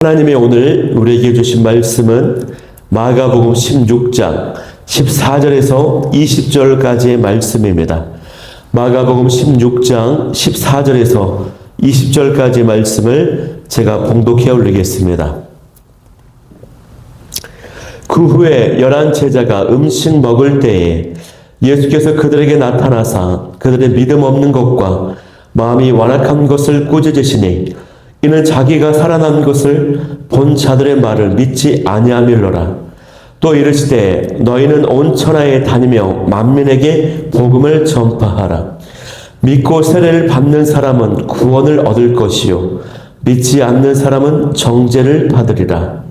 하나님의 오늘 우리에게 주신 말씀은 마가복음 16장 14절에서 20절까지의 말씀입니다. 마가복음 16장 14절에서 20절까지의 말씀을 제가 봉독해 올리겠습니다. 그 후에 11 제자가 음식 먹을 때에 예수께서 그들에게 나타나사 그들의 믿음 없는 것과 마음이 완악한 것을 꾸짖으시니 이는 자기가 살아난 것을 본 자들의 말을 믿지 아니함일러라. 또 이르시되 너희는 온 천하에 다니며 만민에게 복음을 전파하라. 믿고 세례를 받는 사람은 구원을 얻을 것이요 믿지 않는 사람은 정죄를 받으리라.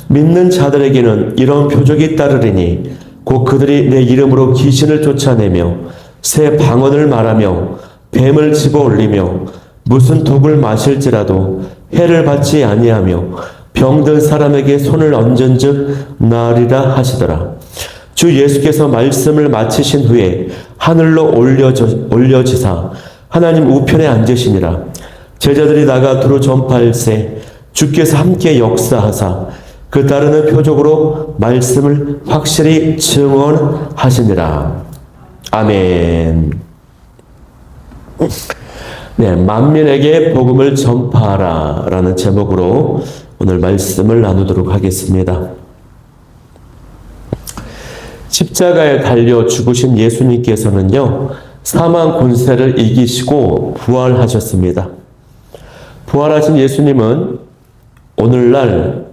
믿는 자들에게는 이런 표적이 따르리니 곧 그들이 내 이름으로 귀신을 쫓아내며 새 방언을 말하며 뱀을 집어 올리며 무슨 독을 마실지라도 해를 받지 아니하며 병든 사람에게 손을 얹은즉 나으리라 하시더라. 주 예수께서 말씀을 마치신 후에 하늘로 올려지사 하나님 우편에 앉으시니라. 제자들이 나가 두루 전파할세 주께서 함께 역사하사 그 따르는 표적으로 말씀을 확실히 증언하시니라. 아멘. 네, 만민에게 복음을 전파하라 라는 제목으로 오늘 말씀을 나누도록 하겠습니다. 십자가에 달려 죽으신 예수님께서는요, 사망 권세를 이기시고 부활하셨습니다. 부활하신 예수님은 오늘날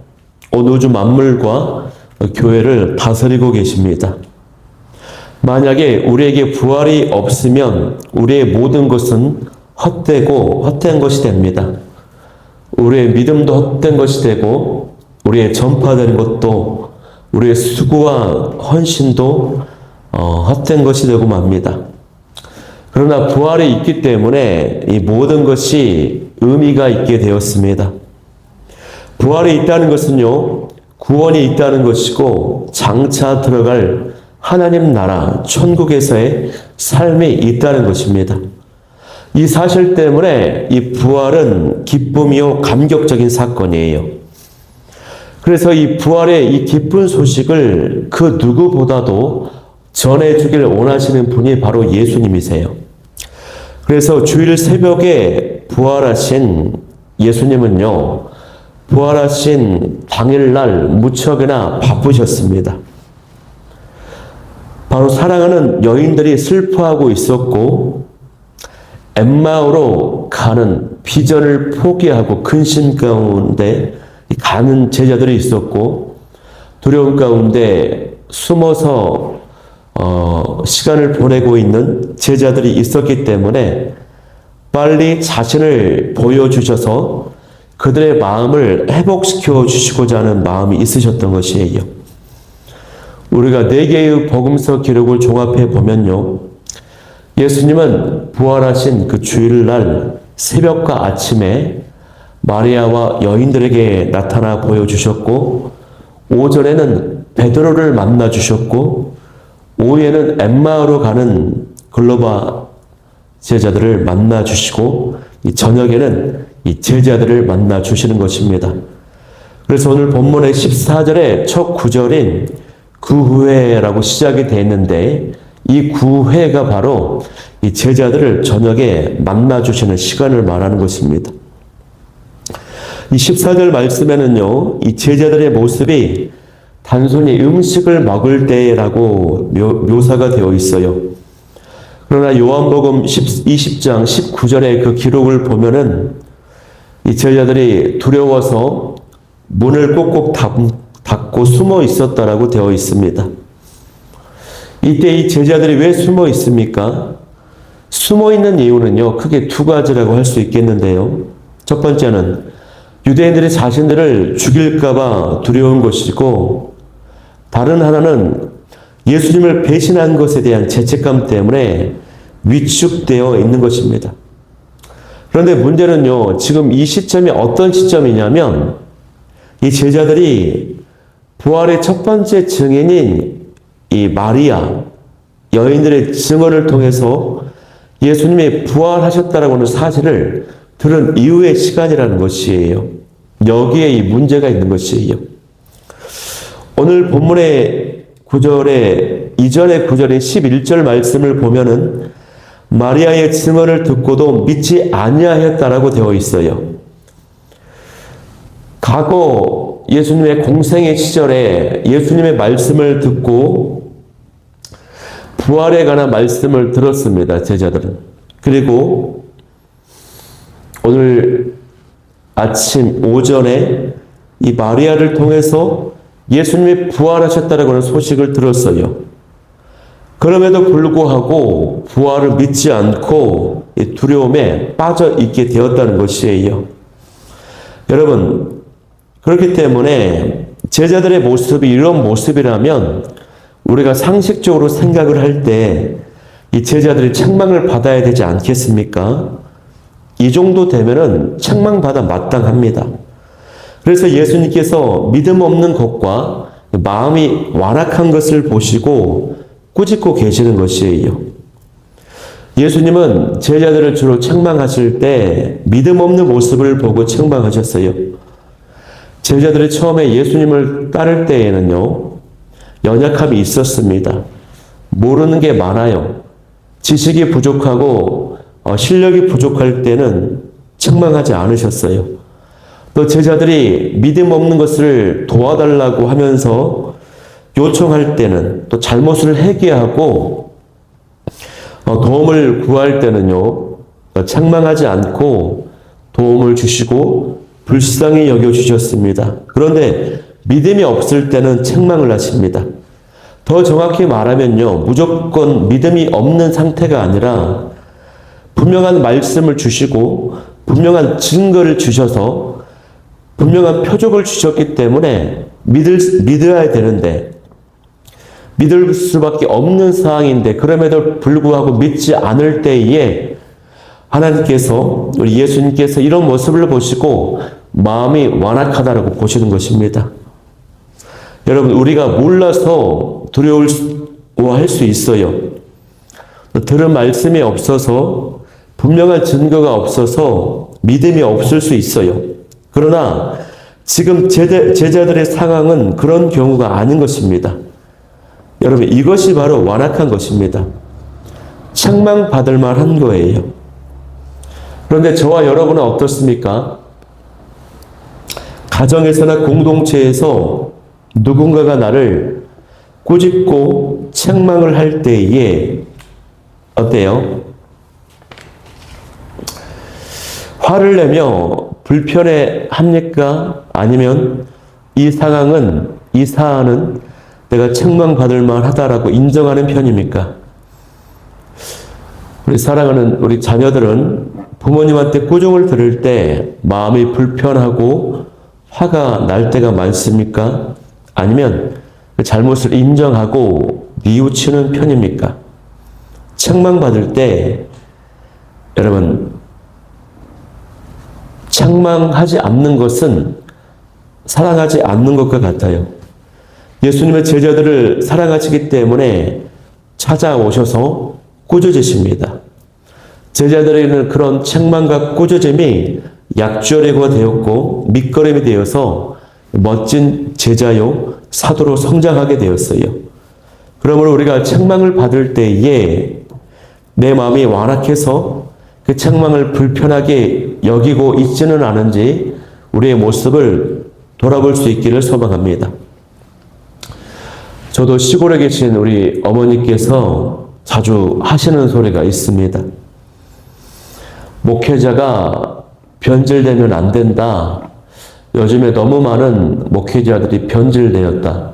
온 우주 만물과 교회를 다스리고 계십니다. 만약에 우리에게 부활이 없으면 우리의 모든 것은 헛되고 헛된 것이 됩니다. 우리의 믿음도 헛된 것이 되고 우리의 전파되는 것도 우리의 수고와 헌신도 헛된 것이 되고 맙니다. 그러나 부활이 있기 때문에 이 모든 것이 의미가 있게 되었습니다. 부활이 있다는 것은요, 구원이 있다는 것이고 장차 들어갈 하나님 나라 천국에서의 삶이 있다는 것입니다. 이 사실 때문에 이 부활은 기쁨이요 감격적인 사건이에요. 그래서 이 부활의 이 기쁜 소식을 그 누구보다도 전해주길 원하시는 분이 바로 예수님이세요. 그래서 주일 새벽에 부활하신 예수님은요, 부활하신 당일날 무척이나 바쁘셨습니다. 바로 사랑하는 여인들이 슬퍼하고 있었고 엠마오로 가는 비전을 포기하고 근심 가운데 가는 제자들이 있었고 두려움 가운데 숨어서 시간을 보내고 있는 제자들이 있었기 때문에 빨리 자신을 보여주셔서 그들의 마음을 회복시켜 주시고자 하는 마음이 있으셨던 것이에요. 우리가 4개의 복음서 기록을 종합해 보면요, 예수님은 부활하신 그 주일날 새벽과 아침에 마리아와 여인들에게 나타나 보여주셨고, 오전에는 베드로를 만나 주셨고, 오후에는 엠마오로 가는 글로바 제자들을 만나 주시고, 이 저녁에는 이 제자들을 만나 주시는 것입니다. 그래서 오늘 본문의 14절의 첫 구절인 그 후에라고 시작이 되어 있는데, 이 구회가 바로 이 제자들을 저녁에 만나주시는 시간을 말하는 것입니다. 이 14절 말씀에는요, 이 제자들의 모습이 단순히 음식을 먹을 때라고 묘사가 되어 있어요. 그러나 요한복음 20장 19절의 그 기록을 보면은 이 제자들이 두려워서 문을 꼭꼭 닫고 숨어 있었다라고 되어 있습니다. 이때 이 제자들이 왜 숨어 있습니까? 숨어 있는 이유는요, 크게 2가지라고 할 수 있겠는데요. 첫 번째는 유대인들이 자신들을 죽일까봐 두려운 것이고, 다른 하나는 예수님을 배신한 것에 대한 죄책감 때문에 위축되어 있는 것입니다. 그런데 문제는요, 지금 이 시점이 어떤 시점이냐면, 이 제자들이 부활의 첫 번째 증인인 이 마리아, 여인들의 증언을 통해서 예수님이 부활하셨다라고 하는 사실을 들은 이후의 시간이라는 것이에요. 여기에 이 문제가 있는 것이에요. 오늘 본문의 구절에 이전의 구절인 11절 말씀을 보면은 마리아의 증언을 듣고도 믿지 아니하였다라고 되어 있어요. 과거 예수님의 공생의 시절에 예수님의 말씀을 듣고 부활에 관한 말씀을 들었습니다. 제자들은. 그리고 오늘 아침 오전에 이 마리아를 통해서 예수님이 부활하셨다라고 하는 소식을 들었어요. 그럼에도 불구하고 부활을 믿지 않고 두려움에 빠져 있게 되었다는 것이에요. 여러분, 그렇기 때문에 제자들의 모습이 이런 모습이라면 우리가 상식적으로 생각을 할 때 이 제자들이 책망을 받아야 되지 않겠습니까? 이 정도 되면은 책망받아 마땅합니다. 그래서 예수님께서 믿음 없는 것과 마음이 완악한 것을 보시고 꾸짖고 계시는 것이에요. 예수님은 제자들을 주로 책망하실 때 믿음 없는 모습을 보고 책망하셨어요. 제자들이 처음에 예수님을 따를 때에는요, 연약함이 있었습니다. 모르는 게 많아요. 지식이 부족하고 실력이 부족할 때는 책망하지 않으셨어요. 또 제자들이 믿음 없는 것을 도와달라고 하면서 요청할 때는 또 잘못을 회개하고 도움을 구할 때는요, 책망하지 않고 도움을 주시고 불쌍히 여겨주셨습니다. 그런데 믿음이 없을 때는 책망을 하십니다. 더 정확히 말하면요, 무조건 믿음이 없는 상태가 아니라 분명한 말씀을 주시고 분명한 증거를 주셔서 분명한 표적을 주셨기 때문에 믿어야 되는데, 믿을 수밖에 없는 상황인데 그럼에도 불구하고 믿지 않을 때에 하나님께서, 우리 예수님께서 이런 모습을 보시고 마음이 완악하다라고 보시는 것입니다. 여러분, 우리가 몰라서 두려워할 수 있어요. 들은 말씀이 없어서, 분명한 증거가 없어서 믿음이 없을 수 있어요. 그러나 지금 제자들의 상황은 그런 경우가 아닌 것입니다. 여러분, 이것이 바로 완악한 것입니다. 책망받을 만한 거예요. 그런데 저와 여러분은 어떻습니까? 가정에서나 공동체에서 누군가가 나를 꾸짖고 책망을 할 때에 어때요? 화를 내며 불편해 합니까? 아니면 이 상황은, 이 사안은 내가 책망받을 만하다라고 인정하는 편입니까? 우리 사랑하는 우리 자녀들은 부모님한테 꾸중을 들을 때 마음이 불편하고 화가 날 때가 많습니까? 아니면 잘못을 인정하고 뉘우치는 편입니까? 책망받을 때 여러분, 책망하지 않는 것은 사랑하지 않는 것과 같아요. 예수님의 제자들을 사랑하시기 때문에 찾아오셔서 꾸짖으십니다. 제자들에게는 그런 책망과 꾸짖음이 약조례가 되었고 밑거름이 되어서 멋진 제자요 사도로 성장하게 되었어요. 그러므로 우리가 책망을 받을 때에 내 마음이 완악해서 그 책망을 불편하게 여기고 있지는 않은지 우리의 모습을 돌아볼 수 있기를 소망합니다. 저도 시골에 계신 우리 어머니께서 자주 하시는 소리가 있습니다. 목회자가 변질되면 안 된다. 요즘에 너무 많은 목회자들이 변질되었다.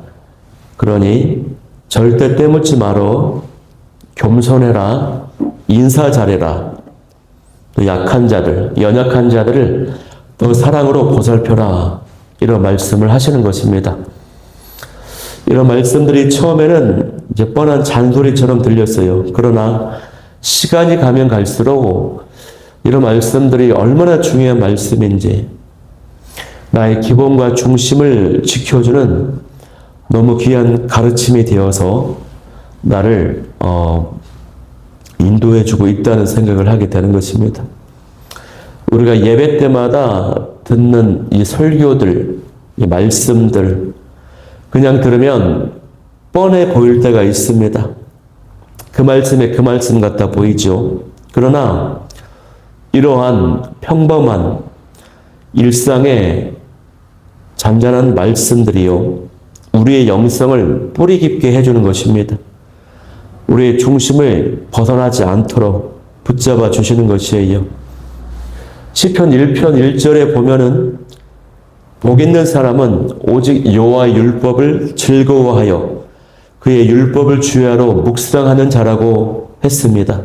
그러니 절대 때묻지 말어. 겸손해라. 인사 잘해라. 또 약한 자들, 연약한 자들을 더 사랑으로 보살펴라. 이런 말씀을 하시는 것입니다. 이런 말씀들이 처음에는 이제 뻔한 잔소리처럼 들렸어요. 그러나 시간이 가면 갈수록 이런 말씀들이 얼마나 중요한 말씀인지, 나의 기본과 중심을 지켜주는 너무 귀한 가르침이 되어서 나를 인도해주고 있다는 생각을 하게 되는 것입니다. 우리가 예배 때마다 듣는 이 설교들, 이 말씀들, 그냥 들으면 뻔해 보일 때가 있습니다. 그 말씀에 그 말씀 같아 보이죠. 그러나 이러한 평범한 일상의 잔잔한 말씀들이요, 우리의 영성을 뿌리 깊게 해주는 것입니다. 우리의 중심을 벗어나지 않도록 붙잡아 주시는 것이에요. 시편 1편 1절에 보면은 복 있는 사람은 오직 여호와의 율법을 즐거워하여 그의 율법을 주야로 묵상하는 자라고 했습니다.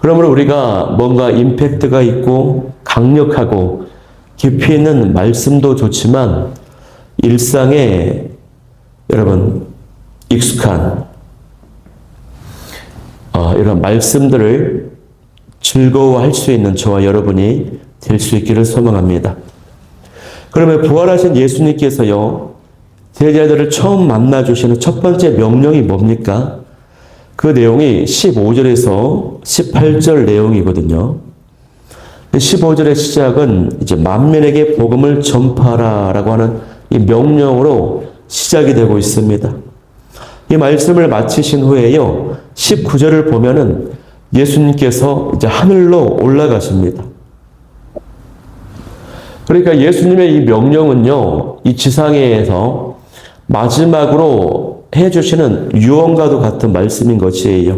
그러므로 우리가 뭔가 임팩트가 있고 강력하고 깊이 있는 말씀도 좋지만 일상에 여러분 익숙한 이런 말씀들을 즐거워할 수 있는 저와 여러분이 될 수 있기를 소망합니다. 그러면 부활하신 예수님께서요, 제자들을 처음 만나주시는 첫 번째 명령이 뭡니까? 그 내용이 15절에서 18절 내용이거든요. 15절의 시작은 이제 만민에게 복음을 전파하라 라고 하는 이 명령으로 시작이 되고 있습니다. 이 말씀을 마치신 후에요, 19절을 보면은 예수님께서 이제 하늘로 올라가십니다. 그러니까 예수님의 이 명령은요, 이 지상에서 마지막으로 해주시는 유언과도 같은 말씀인 것이에요.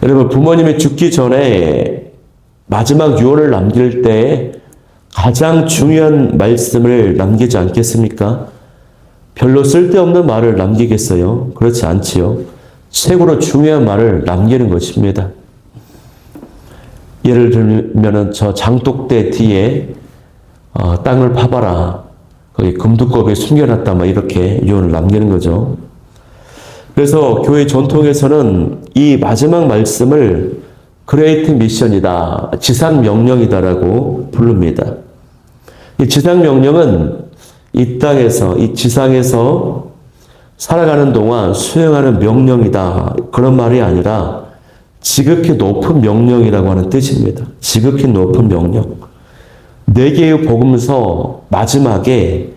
여러분, 부모님이 죽기 전에 마지막 유언을 남길 때 가장 중요한 말씀을 남기지 않겠습니까? 별로 쓸데없는 말을 남기겠어요? 그렇지 않지요. 최고로 중요한 말을 남기는 것입니다. 예를 들면은 저 장독대 뒤에 땅을 파봐라. 거기 금두껍에 숨겨놨다. 막 이렇게 유언을 남기는 거죠. 그래서 교회 전통에서는 이 마지막 말씀을 그레이트 미션이다, 지상 명령이다라고 부릅니다. 이 지상 명령은 이 땅에서, 이 지상에서 살아가는 동안 수행하는 명령이다, 그런 말이 아니라 지극히 높은 명령이라고 하는 뜻입니다. 지극히 높은 명령. 4개의 복음서 마지막에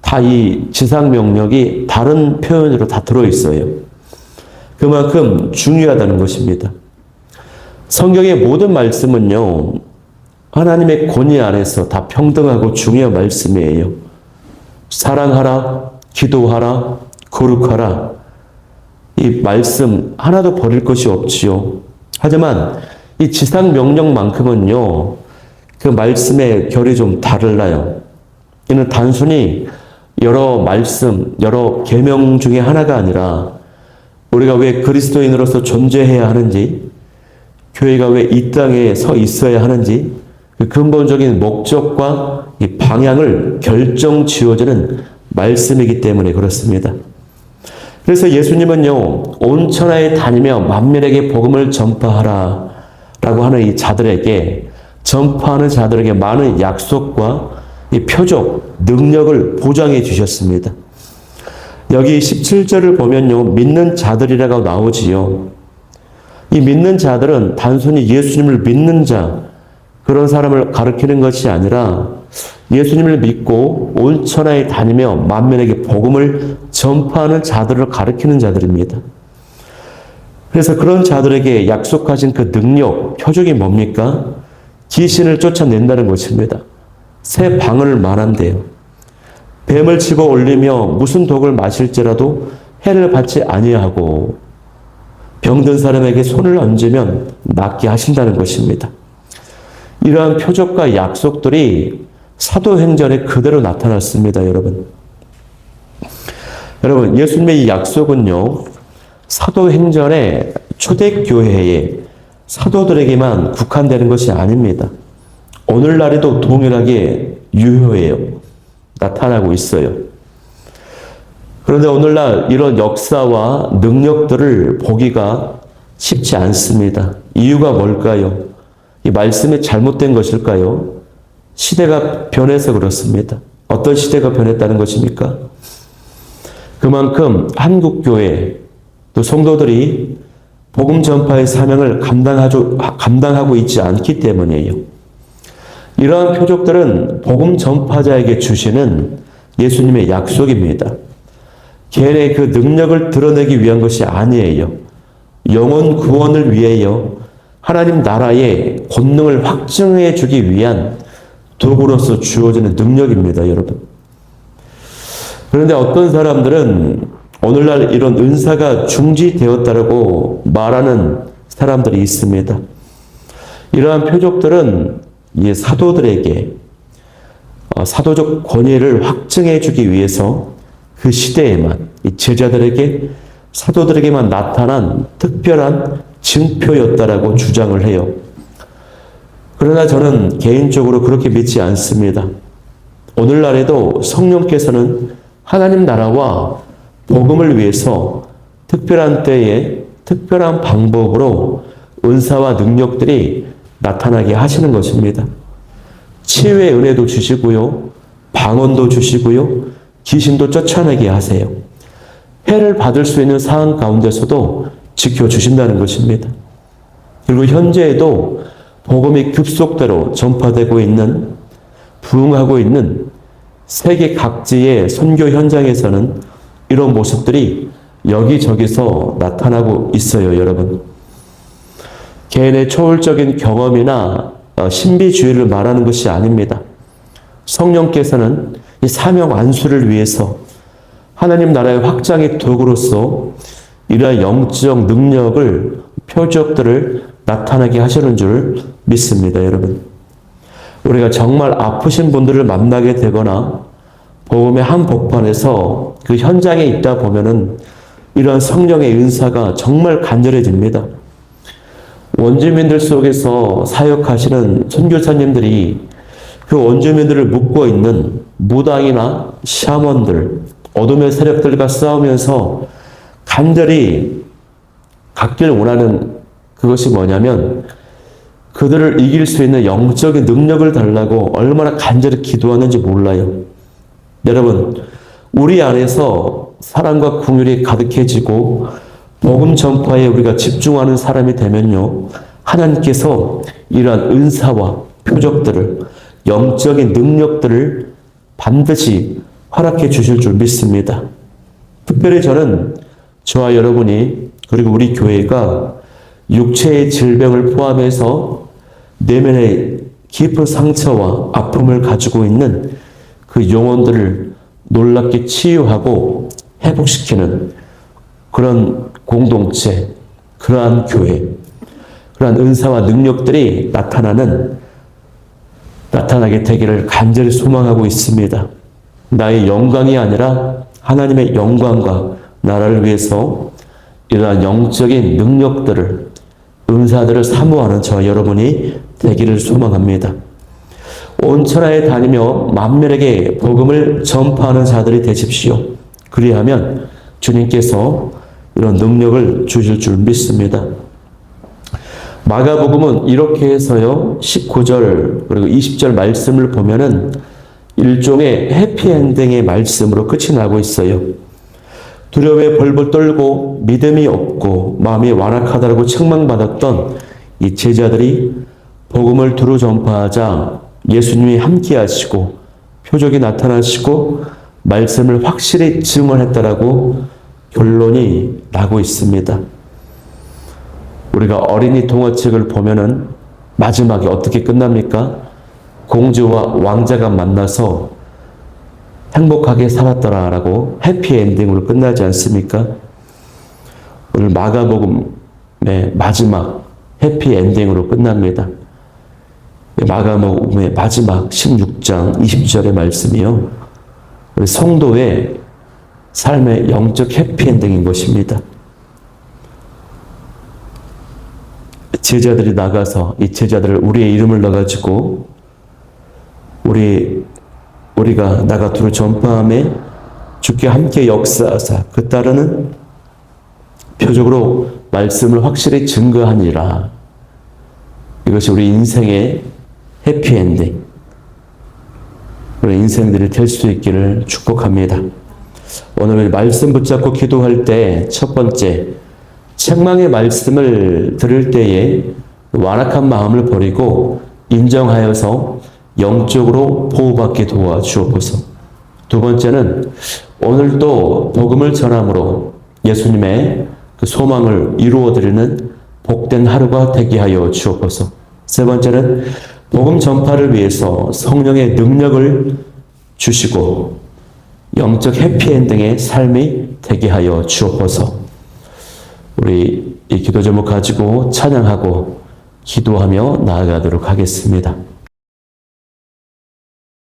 다 이 지상 명령이 다른 표현으로 다 들어있어요. 그만큼 중요하다는 것입니다. 성경의 모든 말씀은요, 하나님의 권위 안에서 다 평등하고 중요한 말씀이에요. 사랑하라, 기도하라, 거룩하라. 이 말씀 하나도 버릴 것이 없지요. 하지만 이 지상 명령만큼은요, 그 말씀의 결이 좀 달라요. 이는 단순히 여러 말씀, 여러 계명 중에 하나가 아니라 우리가 왜 그리스도인으로서 존재해야 하는지, 교회가 왜 이 땅에 서 있어야 하는지 그 근본적인 목적과 이 방향을 결정 지어주는 말씀이기 때문에 그렇습니다. 그래서 예수님은요, 온 천하에 다니며 만민에게 복음을 전파하라 라고 하는 이 자들에게, 전파하는 자들에게 많은 약속과 이 표적, 능력을 보장해 주셨습니다. 여기 17절을 보면요, 믿는 자들이라고 나오지요. 이 믿는 자들은 단순히 예수님을 믿는 자, 그런 사람을 가리키는 것이 아니라 예수님을 믿고 온 천하에 다니며 만민에게 복음을 전파하는 자들을 가리키는 자들입니다. 그래서 그런 자들에게 약속하신 그 능력, 표적이 뭡니까? 귀신을 쫓아낸다는 것입니다. 새 방언을 말한대요. 뱀을 집어 올리며 무슨 독을 마실지라도 해를 받지 아니하고 병든 사람에게 손을 얹으면 낫게 하신다는 것입니다. 이러한 표적과 약속들이 사도행전에 그대로 나타났습니다, 여러분. 여러분, 예수님의 이 약속은요, 사도행전의 초대교회에 사도들에게만 국한되는 것이 아닙니다. 오늘날에도 동일하게 유효해요. 나타나고 있어요. 그런데 오늘날 이런 역사와 능력들을 보기가 쉽지 않습니다. 이유가 뭘까요? 이 말씀이 잘못된 것일까요? 시대가 변해서 그렇습니다. 어떤 시대가 변했다는 것입니까? 그만큼 한국교회 또 성도들이 복음 전파의 사명을 감당하고 있지 않기 때문이에요. 이러한 표적들은 복음 전파자에게 주시는 예수님의 약속입니다. 개인의 그 능력을 드러내기 위한 것이 아니에요. 영혼 구원을 위하여 하나님 나라의 권능을 확증해 주기 위한 도구로서 주어지는 능력입니다, 여러분. 그런데 어떤 사람들은 오늘날 이런 은사가 중지되었다라고 말하는 사람들이 있습니다. 이러한 표적들은 이 사도들에게 사도적 권위를 확증해 주기 위해서 그 시대에만 이 제자들에게 사도들에게만 나타난 특별한 증표였다라고 주장을 해요. 그러나 저는 개인적으로 그렇게 믿지 않습니다. 오늘날에도 성령께서는 하나님 나라와 복음을 위해서 특별한 때에 특별한 방법으로 은사와 능력들이 나타나게 하시는 것입니다. 치유의 은혜도 주시고요. 방언도 주시고요. 귀신도 쫓아내게 하세요. 해를 받을 수 있는 상황 가운데서도 지켜주신다는 것입니다. 그리고 현재에도 복음이 급속도로 전파되고 있는, 부흥하고 있는 세계 각지의 선교 현장에서는 이런 모습들이 여기저기서 나타나고 있어요, 여러분. 개인의 초월적인 경험이나 신비주의를 말하는 것이 아닙니다. 성령께서는 이 사명 안수를 위해서 하나님 나라의 확장의 도구로서 이러한 영적 능력을, 표적들을 나타나게 하시는 줄 믿습니다, 여러분. 우리가 정말 아프신 분들을 만나게 되거나 복음의 한 복판에서 그 현장에 있다 보면은 이러한 성령의 은사가 정말 간절해집니다. 원주민들 속에서 사역하시는 선교사님들이 그 원주민들을 묶고 있는 무당이나 샤먼들, 어둠의 세력들과 싸우면서 간절히 갖기를 원하는 그것이 뭐냐면 그들을 이길 수 있는 영적인 능력을 달라고 얼마나 간절히 기도하는지 몰라요. 여러분, 우리 안에서 사랑과 긍휼이 가득해지고 복음 전파에 우리가 집중하는 사람이 되면요, 하나님께서 이러한 은사와 표적들을, 영적인 능력들을 반드시 허락해 주실 줄 믿습니다. 특별히 저는 저와 여러분이, 그리고 우리 교회가 육체의 질병을 포함해서 내면의 깊은 상처와 아픔을 가지고 있는 그 영혼들을 놀랍게 치유하고 회복시키는 그런 공동체, 그러한 교회, 그러한 은사와 능력들이 나타나게 되기를 간절히 소망하고 있습니다. 나의 영광이 아니라 하나님의 영광과 나라를 위해서 이러한 영적인 능력들을, 은사들을 사모하는 저와 여러분이 되기를 소망합니다. 온 천하에 다니며 만민에게 복음을 전파하는 자들이 되십시오. 그리하면 주님께서 이런 능력을 주실 줄 믿습니다. 마가복음은 이렇게 해서요, 19절 그리고 20절 말씀을 보면은 일종의 해피엔딩의 말씀으로 끝이 나고 있어요. 두려움에 벌벌 떨고 믿음이 없고 마음이 완악하다고 책망받았던 이 제자들이 복음을 두루 전파하자 예수님이 함께 하시고 표적이 나타나시고 말씀을 확실히 증언했다라고 결론이 나고 있습니다. 우리가 어린이 동화책을 보면은 마지막에 어떻게 끝납니까? 공주와 왕자가 만나서 행복하게 살았더라라고 해피엔딩으로 끝나지 않습니까? 오늘 마가복음의 마지막 해피엔딩으로 끝납니다. 마가복음의 마지막 16장 20절의 말씀이요, 우리 성도의 삶의 영적 해피엔딩인 것입니다. 제자들이 나가서 이 제자들을 우리의 이름을 넣어가지고 우리가 나가 두루 전파함에 주께 함께 역사하사 그 따르는 표적으로 말씀을 확실히 증거하니라. 이것이 우리 인생의 해피엔딩, 우리 인생들이 될 수 있기를 축복합니다. 오늘 말씀 붙잡고 기도할 때 첫 번째, 책망의 말씀을 들을 때에 완악한 마음을 버리고 인정하여서 영적으로 보호받게 도와주옵소서. 두 번째는 오늘도 복음을 전함으로 예수님의 그 소망을 이루어드리는 복된 하루가 되게 하여 주옵소서. 세 번째는 복음 전파를 위해서 성령의 능력을 주시고 영적 해피엔딩의 삶이 되게 하여 주옵소서. 우리 이 기도 제목 가지고 찬양하고 기도하며 나아가도록 하겠습니다.